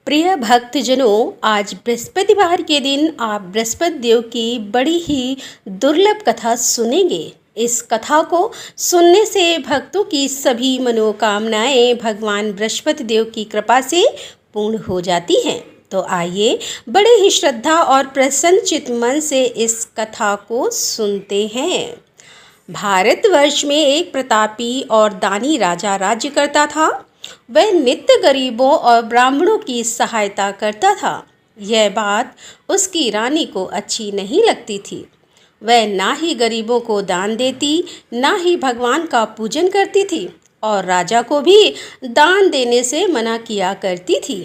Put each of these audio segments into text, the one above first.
प्रिय भक्तजनों, आज बृहस्पतिवार के दिन आप बृहस्पति देव की बड़ी ही दुर्लभ कथा सुनेंगे। इस कथा को सुनने से भक्तों की सभी मनोकामनाएं भगवान बृहस्पति देव की कृपा से पूर्ण हो जाती हैं। तो आइए बड़े ही श्रद्धा और प्रसन्नचित मन से इस कथा को सुनते हैं। भारतवर्ष में एक प्रतापी और दानी राजा राज्य करता था। वह नित्य गरीबों और ब्राह्मणों की सहायता करता था। यह बात उसकी रानी को अच्छी नहीं लगती थी। वह ना ही गरीबों को दान देती, ना ही भगवान का पूजन करती थी और राजा को भी दान देने से मना किया करती थी।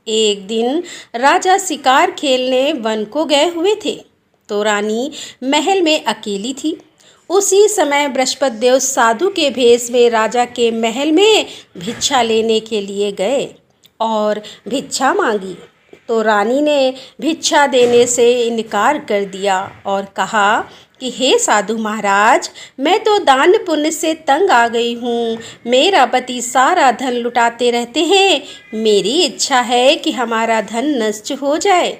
एक दिन राजा शिकार खेलने वन को गए हुए थे, तो रानी महल में अकेली थी। उसी समय बृहस्पति देव साधु के भेष में राजा के महल में भिक्षा लेने के लिए गए और भिक्षा मांगी। तो रानी ने भिक्षा देने से इनकार कर दिया और कहा कि हे साधु महाराज, मैं तो दान पुण्य से तंग आ गई हूँ। मेरा पति सारा धन लुटाते रहते हैं। मेरी इच्छा है कि हमारा धन नष्ट हो जाए,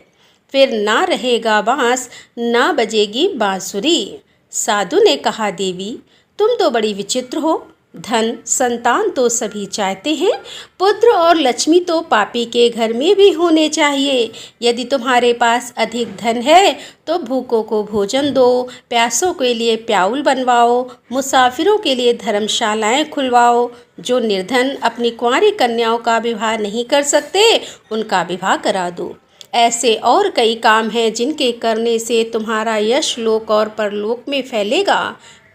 फिर ना रहेगा बांस, ना बजेगी बांसुरी। साधु ने कहा, देवी तुम तो बड़ी विचित्र हो। धन संतान तो सभी चाहते हैं, पुत्र और लक्ष्मी तो पापी के घर में भी होने चाहिए। यदि तुम्हारे पास अधिक धन है तो भूखों को भोजन दो, प्यासों के लिए प्याऊल बनवाओ, मुसाफिरों के लिए धर्मशालाएं खुलवाओ। जो निर्धन अपनी कुंवारी कन्याओं का विवाह नहीं कर सकते, उनका विवाह करा दो। ऐसे और कई काम हैं जिनके करने से तुम्हारा यश लोक और परलोक में फैलेगा।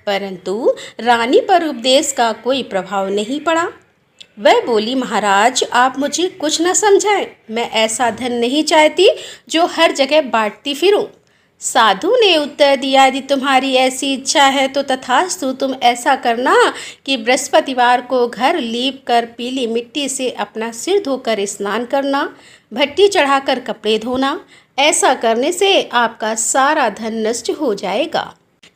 परंतु रानी पर उपदेश का कोई प्रभाव नहीं पड़ा। वह बोली, महाराज आप मुझे कुछ न समझाएं। मैं ऐसा धन नहीं चाहती जो हर जगह बांटती फिरूं। साधु ने उत्तर दिया, यदि तुम्हारी ऐसी इच्छा है तो तथास्तु, तुम ऐसा करना कि बृहस्पतिवार को घर लीप कर पीली मिट्टी से अपना सिर धोकर स्नान करना, भट्टी चढ़ाकर कपड़े धोना। ऐसा करने से आपका सारा धन नष्ट हो जाएगा।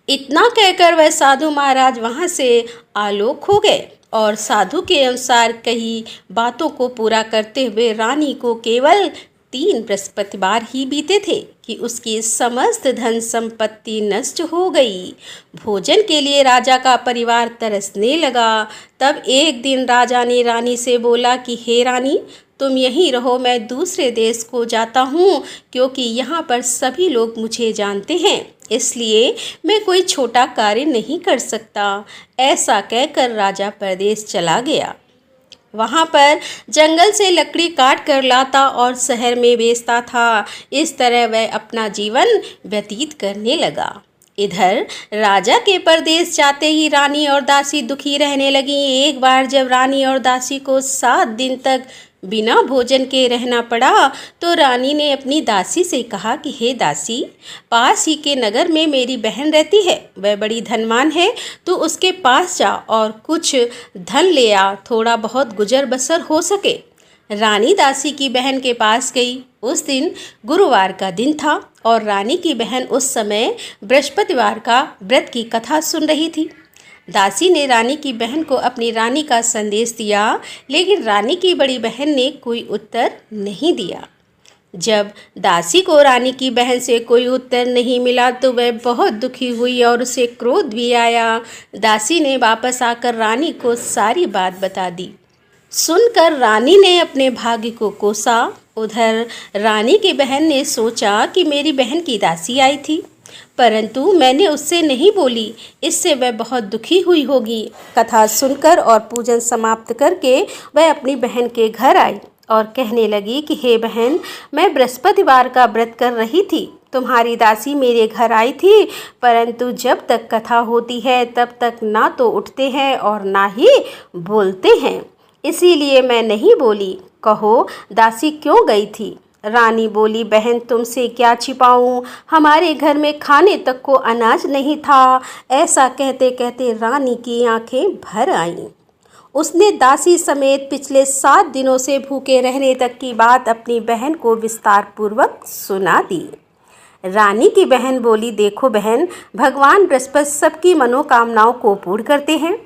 इतना कहकर वह साधु महाराज वहाँ से आलोक हो गए और साधु के अनुसार कई बातों को पूरा करते हुए रानी को केवल 3 बृहस्पतिवार ही बीते थे कि उसकी समस्त धन संपत्ति नष्ट हो गई। भोजन के लिए राजा का परिवार तरसने लगा। तब एक दिन राजा ने रानी से बोला कि हे रानी, तुम यहीं रहो, मैं दूसरे देश को जाता हूँ, क्योंकि यहाँ पर सभी लोग मुझे जानते हैं, इसलिए मैं कोई छोटा कार्य नहीं कर सकता। ऐसा कहकर राजा परदेश चला गया। वहाँ पर जंगल से लकड़ी काट कर लाता और शहर में बेचता था। इस तरह वह अपना जीवन व्यतीत करने लगा। इधर राजा के परदेश जाते ही रानी और दासी दुखी रहने लगी। एक बार जब रानी और दासी को 7 दिन तक बिना भोजन के रहना पड़ा, तो रानी ने अपनी दासी से कहा कि हे दासी, पास ही के नगर में मेरी बहन रहती है, वह बड़ी धनवान है, तो उसके पास जा और कुछ धन ले आ, थोड़ा बहुत गुजर बसर हो सके। रानी दासी की बहन के पास गई। उस दिन गुरुवार का दिन था और रानी की बहन उस समय बृहस्पतिवार का व्रत की कथा सुन रही थी। दासी ने रानी की बहन को अपनी रानी का संदेश दिया, लेकिन रानी की बड़ी बहन ने कोई उत्तर नहीं दिया। जब दासी को रानी की बहन से कोई उत्तर नहीं मिला तो वह बहुत दुखी हुई और उसे क्रोध भी आया। दासी ने वापस आकर रानी को सारी बात बता दी। सुनकर रानी ने अपने भाग्य को कोसा। उधर रानी की बहन ने सोचा कि मेरी बहन की दासी आई थी, परंतु मैंने उससे नहीं बोली, इससे वह बहुत दुखी हुई होगी। कथा सुनकर और पूजन समाप्त करके वह अपनी बहन के घर आई और कहने लगी कि हे बहन, मैं बृहस्पतिवार का व्रत कर रही थी। तुम्हारी दासी मेरे घर आई थी, परंतु जब तक कथा होती है तब तक ना तो उठते हैं और ना ही बोलते हैं, इसीलिए मैं नहीं बोली। कहो दासी क्यों गई थी? रानी बोली, बहन तुमसे क्या छिपाऊं, हमारे घर में खाने तक को अनाज नहीं था। ऐसा कहते कहते रानी की आंखें भर आईं। उसने दासी समेत पिछले 7 दिनों से भूखे रहने तक की बात अपनी बहन को विस्तार पूर्वक सुना दी। रानी की बहन बोली, देखो बहन, भगवान बृहस्पति सबकी मनोकामनाओं को पूर्ण करते हैं।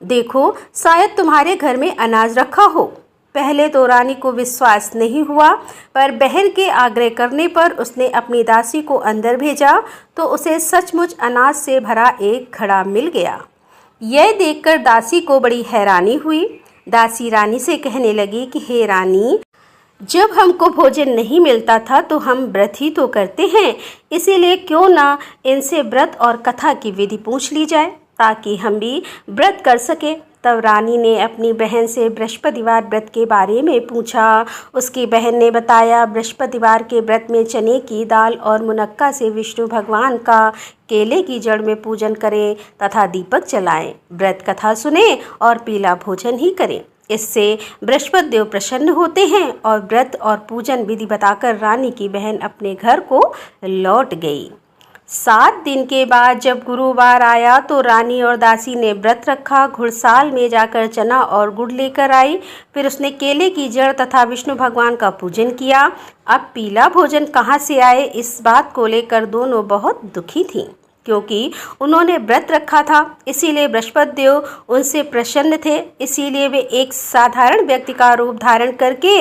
देखो शायद तुम्हारे घर में अनाज रखा हो। पहले तो रानी को विश्वास नहीं हुआ, पर बहन के आग्रह करने पर उसने अपनी दासी को अंदर भेजा तो उसे सचमुच अनाज से भरा एक घड़ा मिल गया। यह देखकर दासी को बड़ी हैरानी हुई। दासी रानी से कहने लगी कि हे रानी, जब हमको भोजन नहीं मिलता था तो हम व्रत ही तो करते हैं, इसीलिए क्यों ना इनसे व्रत और कथा की विधि पूछ ली जाए ताकि हम भी व्रत कर सके। तब रानी ने अपनी बहन से बृहस्पतिवार व्रत के बारे में पूछा। उसकी बहन ने बताया, बृहस्पतिवार के व्रत में चने की दाल और मुनक्का से विष्णु भगवान का केले की जड़ में पूजन करें तथा दीपक जलाएं, व्रत कथा सुने और पीला भोजन ही करें। इससे बृहस्पति देव प्रसन्न होते हैं। और व्रत और पूजन विधि बताकर रानी की बहन अपने घर को लौट गई। 7 दिन के बाद जब गुरुवार आया तो रानी और दासी ने व्रत रखा। घुड़साल में जाकर चना और गुड़ लेकर आई। फिर उसने केले की जड़ तथा विष्णु भगवान का पूजन किया। अब पीला भोजन कहाँ से आए, इस बात को लेकर दोनों बहुत दुखी थीं, क्योंकि उन्होंने व्रत रखा था, इसीलिए बृहस्पति देव उनसे प्रसन्न थे। इसीलिए वे एक साधारण व्यक्ति का रूप धारण करके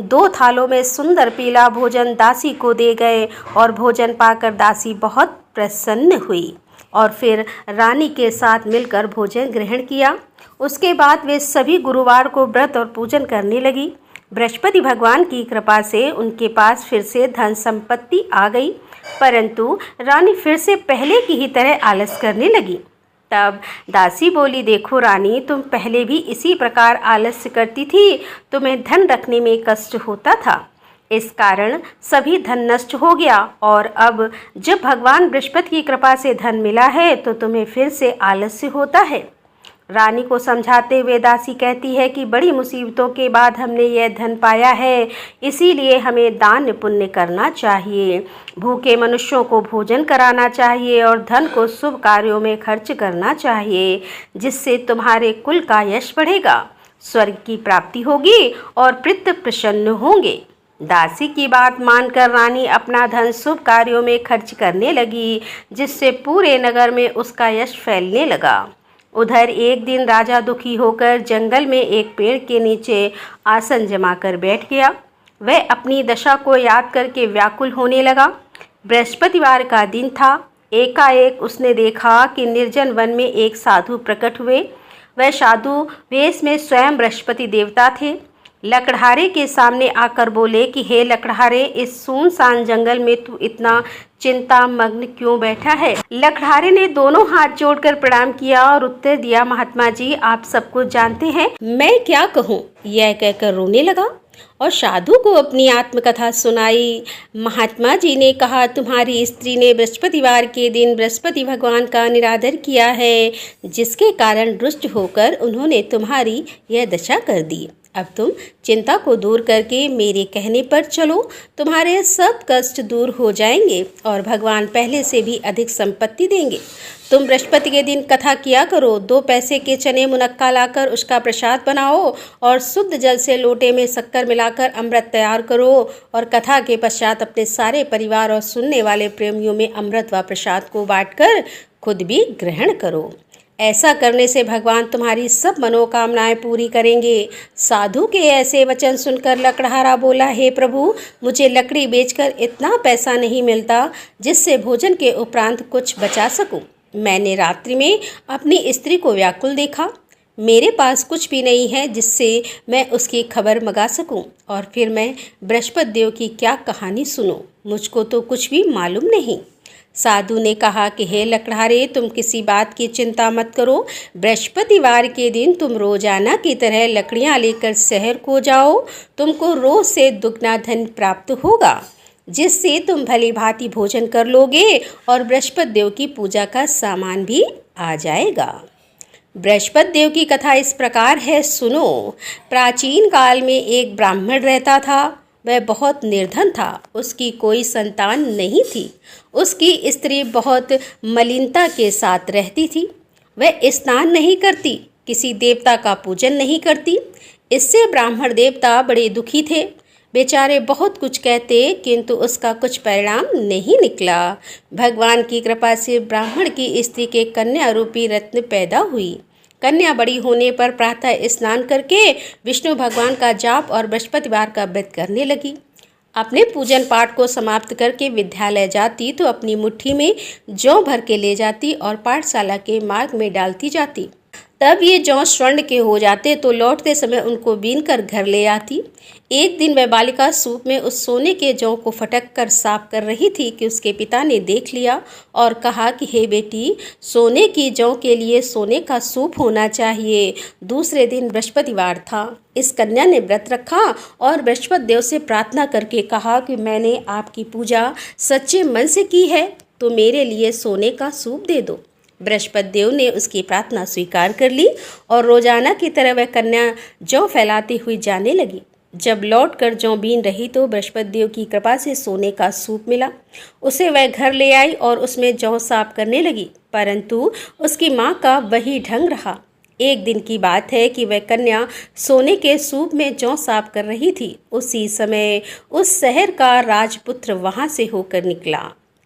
2 थालों में सुंदर पीला भोजन दासी को दे गए और भोजन पाकर दासी बहुत प्रसन्न हुई और फिर रानी के साथ मिलकर भोजन ग्रहण किया। उसके बाद वे सभी गुरुवार को व्रत और पूजन करने लगी। बृहस्पति भगवान की कृपा से उनके पास फिर से धन संपत्ति आ गई, परंतु रानी फिर से पहले की ही तरह आलस करने लगी। तब दासी बोली, देखो रानी, तुम पहले भी इसी प्रकार आलस्य करती थी, तुम्हें धन रखने में कष्ट होता था, इस कारण सभी धन नष्ट हो गया और अब जब भगवान बृहस्पति की कृपा से धन मिला है तो तुम्हें फिर से आलस्य होता है। रानी को समझाते हुए दासी कहती है कि बड़ी मुसीबतों के बाद हमने यह धन पाया है, इसीलिए हमें दान पुण्य करना चाहिए, भूखे मनुष्यों को भोजन कराना चाहिए और धन को शुभ कार्यों में खर्च करना चाहिए, जिससे तुम्हारे कुल का यश बढ़ेगा, स्वर्ग की प्राप्ति होगी और पितृ प्रसन्न होंगे। दासी की बात मानकर रानी अपना धन शुभ कार्यों में खर्च करने लगी, जिससे पूरे नगर में उसका यश फैलने लगा। उधर एक दिन राजा दुखी होकर जंगल में एक पेड़ के नीचे आसन जमाकर बैठ गया। वह अपनी दशा को याद करके व्याकुल होने लगा। बृहस्पतिवार का दिन था। एकाएक उसने देखा कि निर्जन वन में एक साधु प्रकट हुए। वह साधु वेश में स्वयं बृहस्पति देवता थे। लकड़हारे के सामने आकर बोले कि हे लकड़हारे, इस सुनसान जंगल में तू इतना चिंता मग्न क्यों बैठा है। लकड़हारे ने दोनों हाथ जोड़कर प्रणाम किया और उत्तर दिया, महात्मा जी, आप सब कुछ जानते हैं, मैं क्या कहूँ। यह कहकर रोने लगा और साधु को अपनी आत्मकथा सुनाई। महात्मा जी ने कहा, तुम्हारी स्त्री ने बृहस्पतिवार के दिन बृहस्पति भगवान का निरादर किया है, जिसके कारण रुष्ट होकर उन्होंने तुम्हारी यह दशा कर दी। अब तुम चिंता को दूर करके मेरे कहने पर चलो, तुम्हारे सब कष्ट दूर हो जाएंगे और भगवान पहले से भी अधिक संपत्ति देंगे। तुम बृहस्पति के दिन कथा किया करो, 2 पैसे के चने मुनक्का लाकर उसका प्रसाद बनाओ और शुद्ध जल से लोटे में शक्कर मिलाकर अमृत तैयार करो और कथा के पश्चात अपने सारे परिवार और सुनने वाले प्रेमियों में अमृत व प्रसाद को बांटकर खुद भी ग्रहण करो। ऐसा करने से भगवान तुम्हारी सब मनोकामनाएं पूरी करेंगे। साधु के ऐसे वचन सुनकर लकड़हारा बोला, हे प्रभु, मुझे लकड़ी बेचकर इतना पैसा नहीं मिलता जिससे भोजन के उपरांत कुछ बचा सकूं। मैंने रात्रि में अपनी स्त्री को व्याकुल देखा। मेरे पास कुछ भी नहीं है जिससे मैं उसकी खबर मंगा सकूं और फिर मैं बृहस्पति देव की क्या कहानी सुनूं। मुझको तो कुछ भी मालूम नहीं। साधु ने कहा कि हे लकड़हारे, तुम किसी बात की चिंता मत करो। बृहस्पतिवार के दिन तुम रोजाना की तरह लकड़ियां लेकर शहर को जाओ। तुमको रोज से दुगना धन प्राप्त होगा, जिससे तुम भली भांति भोजन कर लोगे और बृहस्पति देव की पूजा का सामान भी आ जाएगा। बृहस्पति देव की कथा इस प्रकार है, सुनो। प्राचीन काल में एक ब्राह्मण रहता था। वह बहुत निर्धन था। उसकी कोई संतान नहीं थी। उसकी स्त्री बहुत मलिनता के साथ रहती थी। वह स्नान नहीं करती, किसी देवता का पूजन नहीं करती। इससे ब्राह्मण देवता बड़े दुखी थे। बेचारे बहुत कुछ कहते, किंतु उसका कुछ परिणाम नहीं निकला। भगवान की कृपा से ब्राह्मण की स्त्री के कन्या रूपी रत्न पैदा हुई। कन्या बड़ी होने पर प्रातः स्नान करके विष्णु भगवान का जाप और बृहस्पतिवार का व्रत करने लगी। अपने पूजन पाठ को समाप्त करके विद्यालय जाती तो अपनी मुट्ठी में जौ भर के ले जाती और पाठशाला के मार्ग में डालती जाती। तब ये जौ स्वर्ण के हो जाते तो लौटते समय उनको बीन कर घर ले आती। एक दिन वह बालिका सूप में उस सोने के जौ को फटक कर साफ कर रही थी कि उसके पिता ने देख लिया और कहा कि हे बेटी, सोने की जौ के लिए सोने का सूप होना चाहिए। दूसरे दिन बृहस्पतिवार था। इस कन्या ने व्रत रखा और बृहस्पति देव से प्रार्थना करके कहा कि मैंने आपकी पूजा सच्चे मन से की है तो मेरे लिए सोने का सूप दे दो। बृहस्पति देव ने उसकी प्रार्थना स्वीकार कर ली और रोजाना की तरह वह कन्या जौ फैलाती हुई जाने लगी। जब लौट कर जौ बीन रही तो बृहस्पति देव की कृपा से सोने का सूप मिला। उसे वह घर ले आई और उसमें जौ साफ करने लगी, परंतु उसकी माँ का वही ढंग रहा। एक दिन की बात है कि वह कन्या सोने के सूप में जौ साफ कर रही थी। उसी समय उस शहर का राजपुत्र वहां से होकर निकला।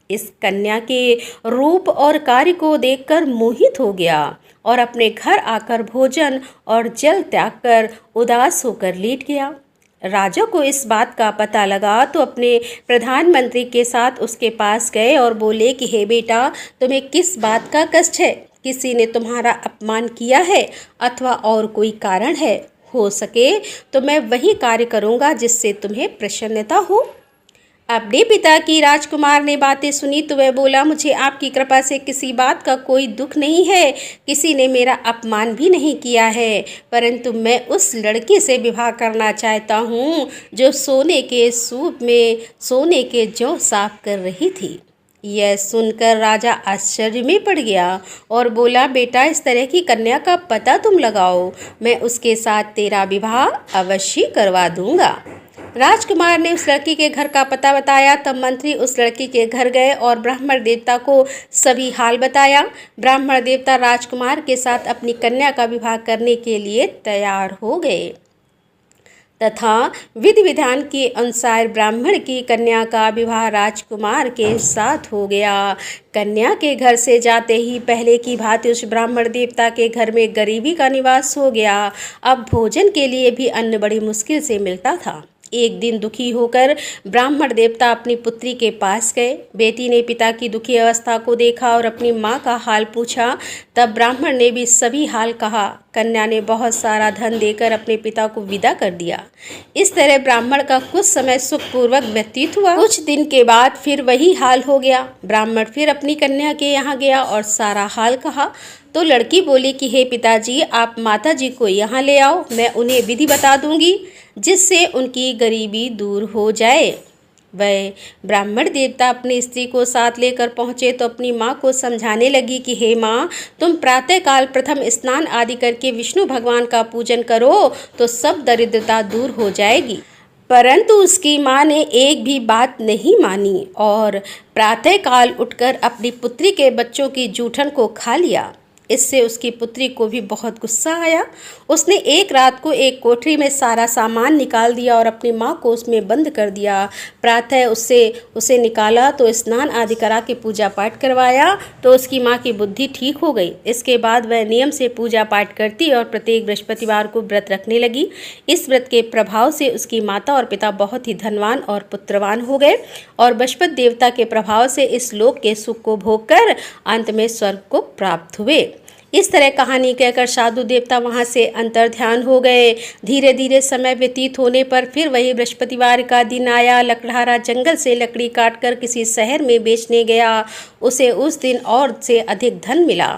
इस कन्या के रूप और कार्य को देखकर मोहित हो गया और अपने घर आकर भोजन और जल त्याग कर उदास होकर लेट गया। राजा को इस बात का पता लगा तो अपने प्रधानमंत्री के साथ उसके पास गए और बोले कि हे बेटा, तुम्हें किस बात का कष्ट है? किसी ने तुम्हारा अपमान किया है अथवा और कोई कारण है? हो सके तो मैं वही कार्य करूँगा जिससे तुम्हें प्रसन्नता हो। अपने पिता की राजकुमार ने बातें सुनी तो वह बोला, मुझे आपकी कृपा से किसी बात का कोई दुख नहीं है, किसी ने मेरा अपमान भी नहीं किया है, परंतु मैं उस लड़की से विवाह करना चाहता हूँ जो सोने के सूप में सोने के जौ साफ कर रही थी। यह सुनकर राजा आश्चर्य में पड़ गया और बोला, बेटा, इस तरह की कन्या का पता तुम लगाओ, मैं उसके साथ तेरा विवाह अवश्य करवा दूंगा। राजकुमार ने उस लड़की के घर का पता बताया। तब मंत्री उस लड़की के घर गए और ब्राह्मण देवता को सभी हाल बताया। ब्राह्मण देवता राजकुमार के साथ अपनी कन्या का विवाह करने के लिए तैयार हो गए तथा विधि विधान के अनुसार ब्राह्मण की कन्या का विवाह राजकुमार के साथ हो गया। कन्या के घर से जाते ही पहले की भांति उस ब्राह्मण देवता के घर में गरीबी का निवास हो गया। अब भोजन के लिए भी अन्न बड़ी मुश्किल से मिलता था। एक दिन दुखी होकर ब्राह्मण देवता अपनी पुत्री के पास गए। बेटी ने पिता की दुखी अवस्था को देखा और अपनी माँ का हाल पूछा। तब ब्राह्मण ने भी सभी हाल कहा। कन्या ने बहुत सारा धन देकर अपने पिता को विदा कर दिया। इस तरह ब्राह्मण का कुछ समय सुखपूर्वक व्यतीत हुआ। कुछ दिन के बाद फिर वही हाल हो गया। ब्राह्मण फिर अपनी कन्या के यहाँ गया और सारा हाल कहा तो लड़की बोली कि हे पिताजी, आप माताजी को यहाँ ले आओ, मैं उन्हें विधि बता दूंगी जिससे उनकी गरीबी दूर हो जाए। वह ब्राह्मण देवता अपनी स्त्री को साथ लेकर पहुँचे तो अपनी माँ को समझाने लगी कि हे माँ, तुम प्रातःकाल प्रथम स्नान आदि करके विष्णु भगवान का पूजन करो तो सब दरिद्रता दूर हो जाएगी। परंतु उसकी माँ ने एक भी बात नहीं मानी और प्रातःकाल उठकर अपनी पुत्री के बच्चों की जूठन को खा लिया। इससे उसकी पुत्री को भी बहुत गुस्सा आया। उसने एक रात को एक कोठरी में सारा सामान निकाल दिया और अपनी माँ को उसमें बंद कर दिया। प्रातः उसे निकाला तो स्नान आदि करा के पूजा पाठ करवाया तो उसकी माँ की बुद्धि ठीक हो गई। इसके बाद वह नियम से पूजा पाठ करती और प्रत्येक बृहस्पतिवार को व्रत रखने लगी। इस व्रत के प्रभाव से उसकी माता और पिता बहुत ही धनवान और पुत्रवान हो गए और बृहस्पति देवता के प्रभाव से इस लोक के सुख को भोग कर अंत में स्वर्ग को प्राप्त हुए। इस तरह कहानी कहकर साधु देवता वहाँ से अंतर्ध्यान हो गए। धीरे धीरे समय व्यतीत होने पर फिर वही बृहस्पतिवार का दिन आया। लकड़हारा जंगल से लकड़ी काटकर किसी शहर में बेचने गया। उसे उस दिन और से अधिक धन मिला।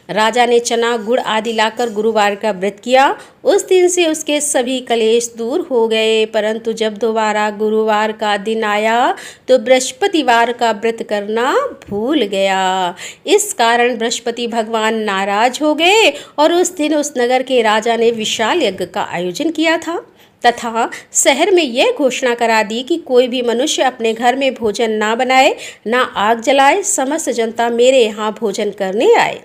राजा ने चना गुड़ आदि लाकर गुरुवार का व्रत किया। उस दिन से उसके सभी कलेश दूर हो गए। परंतु जब दोबारा गुरुवार का दिन आया तो बृहस्पतिवार का व्रत करना भूल गया। इस कारण बृहस्पति भगवान नाराज हो गए और उस दिन उस नगर के राजा ने विशाल यज्ञ का आयोजन किया था तथा शहर में यह घोषणा करा दी कि कोई भी मनुष्य अपने घर में भोजन ना बनाए, ना आग जलाए, समस्त जनता मेरे यहाँ भोजन करने आए।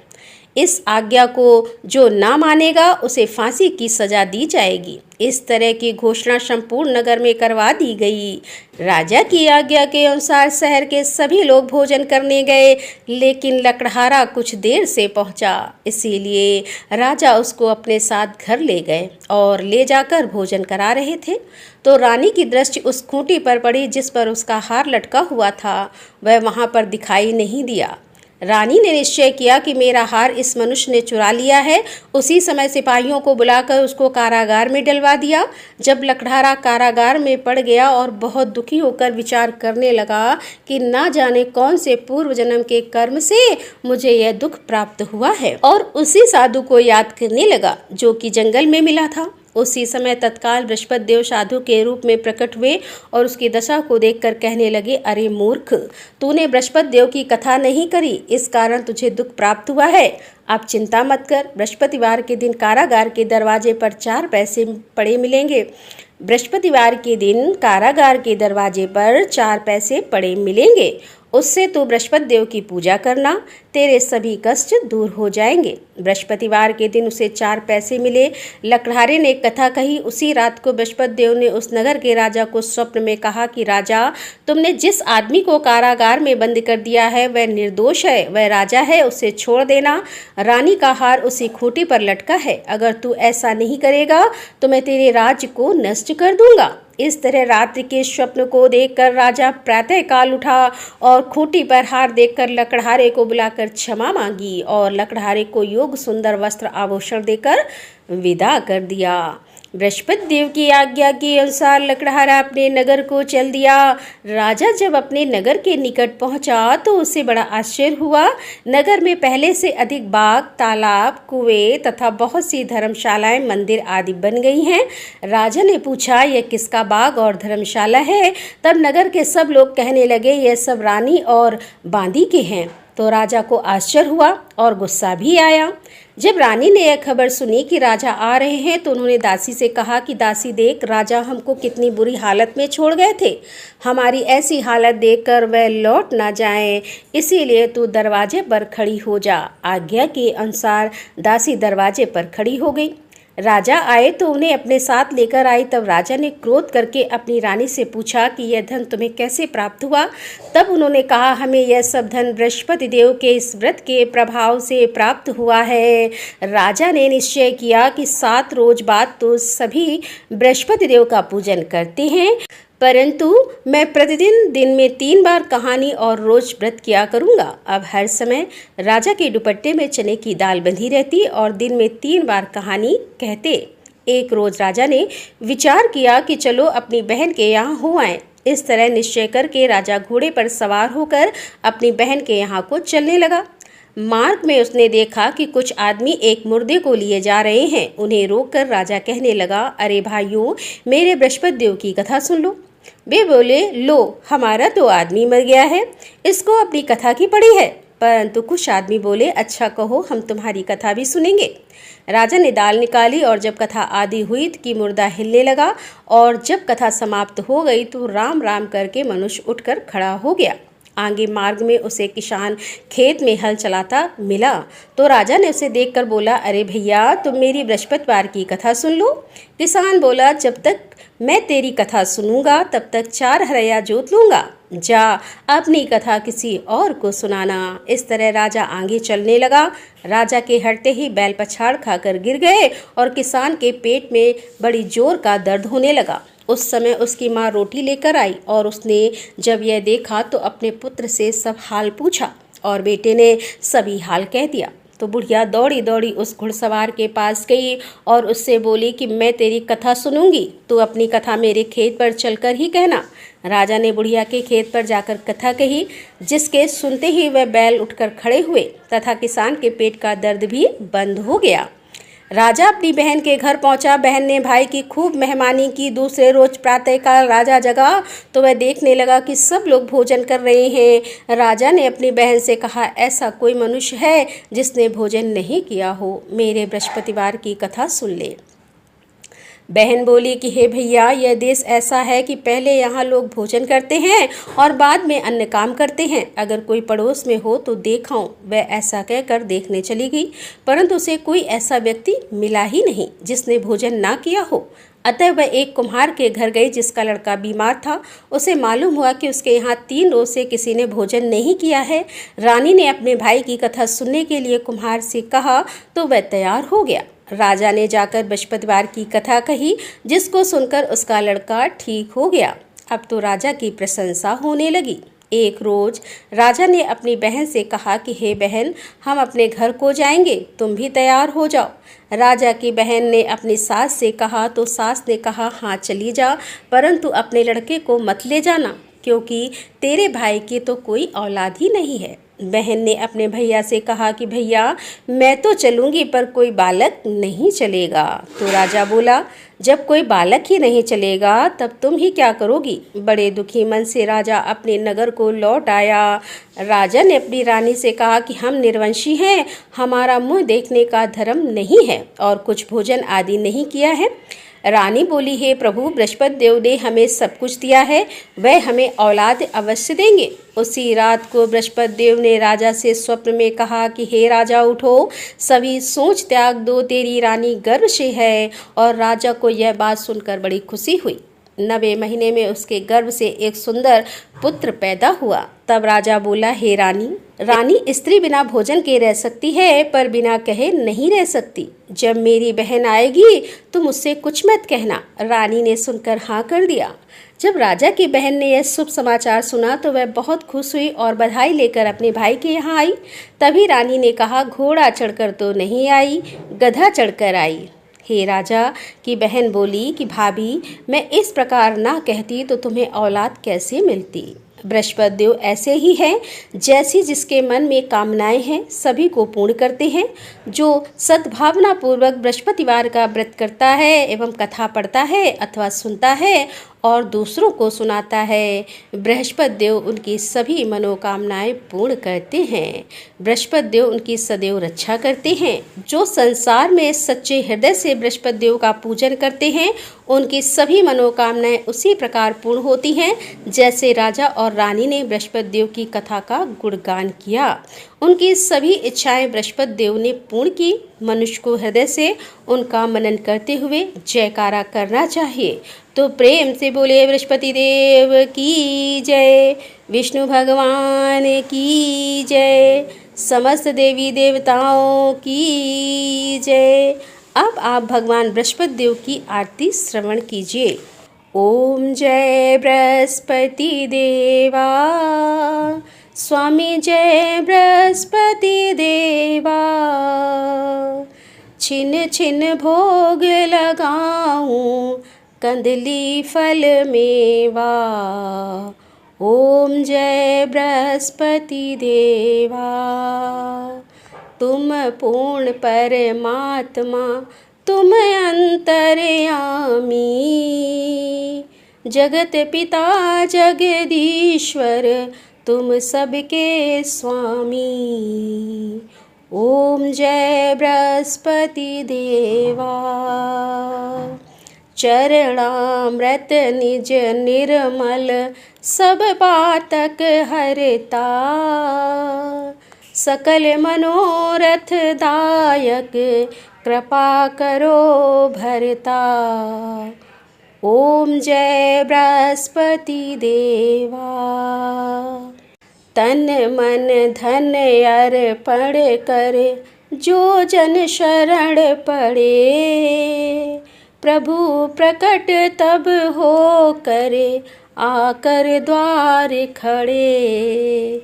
इस आज्ञा को जो ना मानेगा उसे फांसी की सजा दी जाएगी। इस तरह की घोषणा संपूर्ण नगर में करवा दी गई। राजा की आज्ञा के अनुसार शहर के सभी लोग भोजन करने गए, लेकिन लकड़हारा कुछ देर से पहुंचा, इसीलिए राजा उसको अपने साथ घर ले गए और ले जाकर भोजन करा रहे थे तो रानी की दृष्टि उस खूंटी पर पड़ी जिस पर उसका हार लटका हुआ था। वह वहां पर दिखाई नहीं दिया। रानी ने निश्चय किया कि मेरा हार इस मनुष्य ने चुरा लिया है। उसी समय सिपाहियों को बुलाकर उसको कारागार में डलवा दिया। जब लकड़हारा कारागार में पड़ गया और बहुत दुखी होकर विचार करने लगा कि ना जाने कौन से पूर्व जन्म के कर्म से मुझे यह दुख प्राप्त हुआ है, और उसी साधु को याद करने लगा जो कि जंगल में मिला था। उसी समय तत्काल बृहस्पति देव साधु के रूप में प्रकट हुए और उसकी दशा को देखकर कहने लगे, अरे मूर्ख, तूने बृहस्पति देव की कथा नहीं करी, इस कारण तुझे दुख प्राप्त हुआ है। अब चिंता मत कर, बृहस्पतिवार के दिन कारागार के दरवाजे पर 4 पैसे पड़े मिलेंगे। बृहस्पतिवार के दिन कारागार के दरवाजे पर 4 पैसे पड़े मिलेंगे। उससे तू बृहस्पति देव की पूजा करना, तेरे सभी कष्ट दूर हो जाएंगे। बृहस्पतिवार के दिन उसे 4 पैसे मिले। लकड़हारे ने कथा कही। उसी रात को बृहस्पति देव ने उस नगर के राजा को स्वप्न में कहा कि राजा, तुमने जिस आदमी को कारागार में बंद कर दिया है वह निर्दोष है, वह राजा है, उसे छोड़ देना। रानी का हार उसी खूंटी पर लटका है। अगर तू ऐसा नहीं करेगा तो मैं तेरे राज्य को नष्ट कर दूंगा। इस तरह रात्रि के स्वप्न को देखकर राजा प्रातः काल उठा और खूंटी पर हार देखकर लकड़हारे को बुलाकर क्षमा मांगी और लकड़हारे को योग सुंदर वस्त्र आभूषण देकर विदा कर दिया। बृहस्पति देव की आज्ञा के अनुसार लकड़हारा अपने नगर को चल दिया। राजा जब अपने नगर के निकट पहुंचा तो उसे बड़ा आश्चर्य हुआ। नगर में पहले से अधिक बाग, तालाब, कुएं तथा बहुत सी धर्मशालाएं, मंदिर आदि बन गई हैं। राजा ने पूछा, यह किसका बाग और धर्मशाला है? तब नगर के सब लोग कहने लगे, यह सब रानी और बांदी के हैं। तो राजा को आश्चर्य हुआ और गुस्सा भी आया। जब रानी ने यह खबर सुनी कि राजा आ रहे हैं तो उन्होंने दासी से कहा कि दासी देख, राजा हमको कितनी बुरी हालत में छोड़ गए थे। हमारी ऐसी हालत देखकर वह लौट ना जाएं, इसीलिए तू दरवाजे पर खड़ी हो जा। आज्ञा के अनुसार दासी दरवाजे पर खड़ी हो गई। राजा आए तो उन्हें अपने साथ लेकर आई। तब राजा ने क्रोध करके अपनी रानी से पूछा कि यह धन तुम्हें कैसे प्राप्त हुआ? तब उन्होंने कहा, हमें यह सब धन बृहस्पति देव के इस व्रत के प्रभाव से प्राप्त हुआ है। राजा ने निश्चय किया कि 7 रोज बाद तो सभी बृहस्पति देव का पूजन करते हैं, परंतु मैं प्रतिदिन दिन में 3 बार कहानी और रोज व्रत किया करूंगा। अब हर समय राजा के दुपट्टे में चने की दाल बंधी रहती और दिन में 3 बार कहानी कहते। एक रोज राजा ने विचार किया कि चलो अपनी बहन के यहाँ हो आए। इस तरह निश्चय करके राजा घोड़े पर सवार होकर अपनी बहन के यहाँ को चलने लगा। मार्ग में उसने देखा कि कुछ आदमी एक मुर्दे को लिए जा रहे हैं। उन्हें रोककर राजा कहने लगा, अरे भाइयों, मेरे बृहस्पति देव की कथा सुन लो। वे बोले, लो, हमारा तो आदमी मर गया है, इसको अपनी कथा की पड़ी है। परंतु कुछ आदमी बोले, अच्छा कहो, हम तुम्हारी कथा भी सुनेंगे। राजा ने दाल निकाली और जब कथा आदि हुई कि मुर्दा हिलने लगा, और जब कथा समाप्त हो गई तो राम राम करके मनुष्य उठकर खड़ा हो गया। आगे मार्ग में उसे किसान खेत में हल चलाता मिला तो राजा ने उसे देखकर बोला, अरे भैया, तुम मेरी बृहस्पतिवार की कथा सुन लो। किसान बोला, जब तक मैं तेरी कथा सुनूंगा तब तक 4 हरया जोत लूंगा। जा अपनी कथा किसी और को सुनाना। इस तरह राजा आगे चलने लगा। राजा के हटते ही बैल पछाड़ खाकर गिर गए और किसान के पेट में बड़ी जोर का दर्द होने लगा। उस समय उसकी माँ रोटी लेकर आई और उसने जब यह देखा तो अपने पुत्र से सब हाल पूछा और बेटे ने सभी हाल कह दिया। तो बुढ़िया दौड़ी दौड़ी उस घुड़सवार के पास गई और उससे बोली कि मैं तेरी कथा सुनूंगी, तू अपनी कथा मेरे खेत पर चलकर ही कहना। राजा ने बुढ़िया के खेत पर जाकर कथा कही, जिसके सुनते ही वह बैल उठकर खड़े हुए तथा किसान के पेट का दर्द भी बंद हो गया। राजा अपनी बहन के घर पहुंचा। बहन ने भाई की खूब मेहमानी की। दूसरे रोज प्रातःकाल राजा जगा तो वह देखने लगा कि सब लोग भोजन कर रहे हैं। राजा ने अपनी बहन से कहा, ऐसा कोई मनुष्य है जिसने भोजन नहीं किया हो, मेरे बृहस्पतिवार की कथा सुन ले। बहन बोली कि हे भैया, यह देश ऐसा है कि पहले यहाँ लोग भोजन करते हैं और बाद में अन्य काम करते हैं। अगर कोई पड़ोस में हो तो देखाऊं। वह ऐसा कहकर देखने चली गई, परंतु उसे कोई ऐसा व्यक्ति मिला ही नहीं जिसने भोजन ना किया हो। अतः वह एक कुम्हार के घर गई जिसका लड़का बीमार था। उसे मालूम हुआ कि उसके यहाँ 3 रोज से किसी ने भोजन नहीं किया है। रानी ने अपने भाई की कथा सुनने के लिए कुम्हार से कहा तो वह तैयार हो गया। राजा ने जाकर बृहस्पतिवार की कथा कही, जिसको सुनकर उसका लड़का ठीक हो गया। अब तो राजा की प्रशंसा होने लगी। एक रोज राजा ने अपनी बहन से कहा कि हे बहन, हम अपने घर को जाएंगे, तुम भी तैयार हो जाओ। राजा की बहन ने अपनी सास से कहा तो सास ने कहा, हाँ चली जा, परंतु अपने लड़के को मत ले जाना, क्योंकि तेरे भाई की तो कोई औलाद ही नहीं है। बहन ने अपने भैया से कहा कि भैया, मैं तो चलूँगी पर कोई बालक नहीं चलेगा। तो राजा बोला, जब कोई बालक ही नहीं चलेगा तब तुम ही क्या करोगी। बड़े दुखी मन से राजा अपने नगर को लौट आया। राजा ने अपनी रानी से कहा कि हम निर्वंशी हैं, हमारा मुँह देखने का धर्म नहीं है और कुछ भोजन आदि नहीं किया है। रानी बोली, हे प्रभु, बृहस्पति देव ने हमें सब कुछ दिया है, वह हमें औलाद अवश्य देंगे। उसी रात को बृहस्पति देव ने राजा से स्वप्न में कहा कि हे राजा, उठो, सभी सोच त्याग दो, तेरी रानी गर्भ से है। और राजा को यह बात सुनकर बड़ी खुशी हुई। 9वें महीने में उसके गर्भ से एक सुंदर पुत्र पैदा हुआ। तब राजा बोला, हे रानी, रानी स्त्री बिना भोजन के रह सकती है पर बिना कहे नहीं रह सकती। जब मेरी बहन आएगी तो मुझसे कुछ मत कहना। रानी ने सुनकर हाँ कर दिया। जब राजा की बहन ने यह शुभ समाचार सुना तो वह बहुत खुश हुई और बधाई लेकर अपने भाई के यहाँ आई। तभी रानी ने कहा, घोड़ा चढ़कर तो नहीं आई, गधा चढ़कर आई। हे राजा की बहन बोली कि भाभी, मैं इस प्रकार ना कहती तो तुम्हें औलाद कैसे मिलती। बृहस्पति देव ऐसे ही हैं, जैसी जिसके मन में कामनाएं हैं सभी को पूर्ण करते हैं। जो सद्भावना पूर्वक बृहस्पतिवार का व्रत करता है एवं कथा पढ़ता है अथवा सुनता है और दूसरों को सुनाता है, बृहस्पति देव उनकी सभी मनोकामनाएं पूर्ण करते हैं। बृहस्पति देव उनकी सदैव रक्षा करते हैं। जो संसार में सच्चे हृदय से बृहस्पति देव का पूजन करते हैं उनकी सभी मनोकामनाएं उसी प्रकार पूर्ण होती हैं जैसे राजा और रानी ने बृहस्पति देव की कथा का गुणगान किया। उनकी सभी इच्छाएं बृहस्पति देव ने पूर्ण की। मनुष्य को हृदय से उनका मनन करते हुए जयकारा करना चाहिए। तो प्रेम से बोले बृहस्पति देव की जय, विष्णु भगवान की जय, समस्त देवी देवताओं की जय। अब आप भगवान बृहस्पति देव की आरती श्रवण कीजिए। ओम जय बृहस्पति देवा, स्वामी जय बृहस्पति देवा। छिन छिन भोग लगाऊं, कंदली फल मेवा। ओम जय बृहस्पति देवा। तुम पूर्ण परमात्मा, तुम अंतर्यामी, जगत पिता जगदीश्वर, तुम सबके स्वामी। ओम जय बृहस्पति देवा। चरणामृत निज निर्मल, सब पातक हरता, सकल मनोरथ दायक, कृपा करो भरता। ओम जय बृहस्पति देवा। तन मन धन अर्पण कर, जो जन शरण पड़े, प्रभु प्रकट तब हो करे, आकर द्वार खड़े।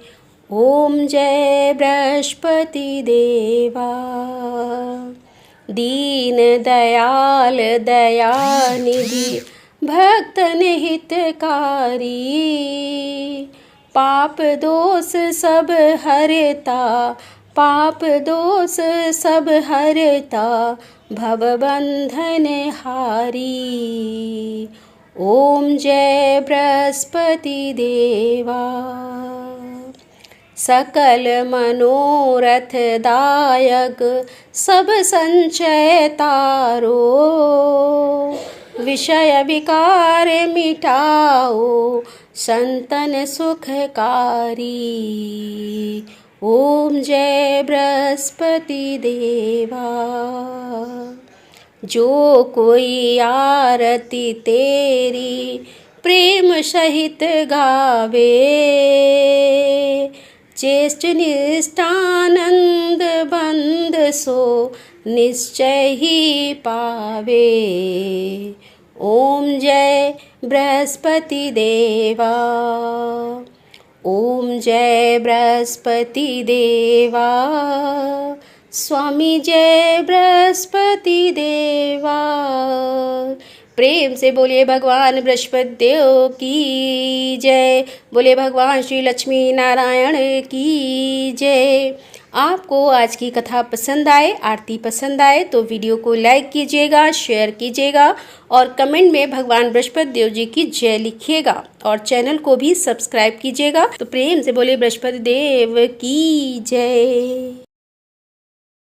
ओम जय बृहस्पति देवा। दीन दयाल दयानिधि, भक्तन हितकारी, पाप दोष सब हरता, पाप दोष सब हरता, भवबंधन हारी। ओम जय बृहस्पति देवा। सकल मनोरथ दायक सब संचय तारो, विषय विकार मिटाओ संतन सुखकारी। ओम जय बृहस्पति देवा। जो कोई आरती तेरी प्रेम सहित गावे, चेष्ट निष्ठानंद बंद सो निश्चय ही पावे। ओम जय बृहस्पति देवा। ओम जय बृहस्पति देवा। स्वामी जय बृहस्पति देवा। प्रेम से बोलिए भगवान बृहस्पति देव की जय। बोलिए भगवान श्री लक्ष्मी नारायण की जय। आपको आज की कथा पसंद आए, आरती पसंद आए तो वीडियो को लाइक कीजिएगा, शेयर कीजिएगा और कमेंट में भगवान बृहस्पति देव जी की जय लिखिएगा और चैनल को भी सब्सक्राइब कीजिएगा। तो प्रेम से बोलिए बृहस्पति देव की जय।